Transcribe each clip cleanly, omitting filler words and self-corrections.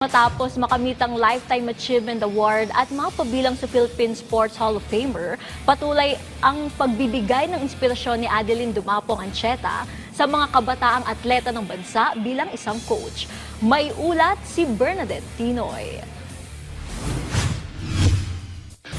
Matapos makamit ang Lifetime Achievement Award at mapabilang sa Philippine Sports Hall of Famer, patuloy ang pagbibigay ng inspirasyon ni Adeline Dumapong Ancheta sa mga kabataang atleta ng bansa bilang isang coach. May ulat si Bernadette Tinoy.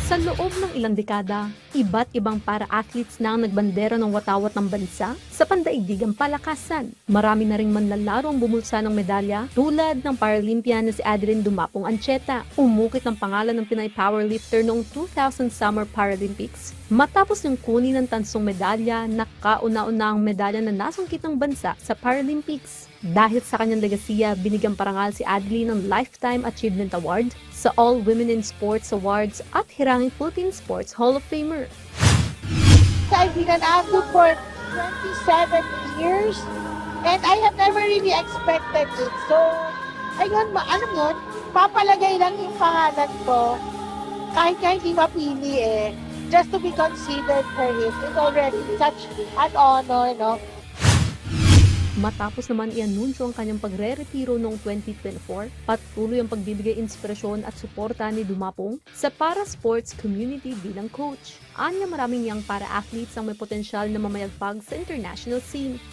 Sa loob ng ilang dekada, iba't ibang para-athletes na ang nagbandera ng watawat ng bansa sa pandaigdigang palakasan. Marami na ring manlalaro ang bumulsa ng medalya tulad ng Paralympian na si Adeline Dumapong Ancheta. Umukit ang pangalan ng Pinay powerlifter noong 2000 Summer Paralympics. Matapos niyang kunin ng tansong medalya, nakauna-una ang medalya na nasungkit ng bansa sa Paralympics. Dahil sa kanyang legasiya, binigyang parangal si Adeline ng Lifetime Achievement Award sa All Women in Sports Awards at hiranging Philippine Sports Hall of Famer. I've been an athlete for 27 years and I have never really expected it. So, ayun, alam yun, papalagay lang yung pangalan ko kahit hindi mapili just to be considered for it is already such an honor, no? Matapos naman i-anunsyo ang kanyang pagre-retiro noong 2024, patuloy ang pagbibigay inspirasyon at suporta ni Dumapong sa para-sports community bilang coach. Anya maraming young para-athletes ang may potensyal na mamayagpag sa international scene.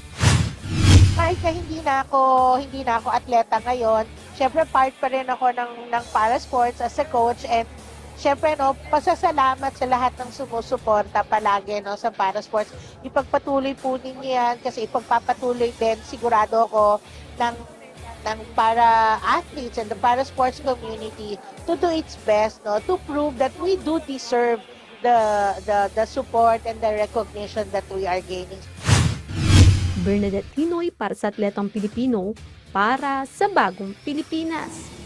Kahit na hindi na ako atleta ngayon, syempre part pa rin ako ng para-sports as a coach and syempre, no, pasasalamat sa lahat ng sumusuporta palagi, no, sa para-sports. Ipagpatuloy po ninyo yan kasi ipagpapatuloy din, sigurado ako, ng para-athletes and the para-sports community to do its best, no, to prove that we do deserve the support and the recognition that we are gaining. Bernadette Tinoy para sa Atletang Pilipino, para sa Bagong Pilipinas.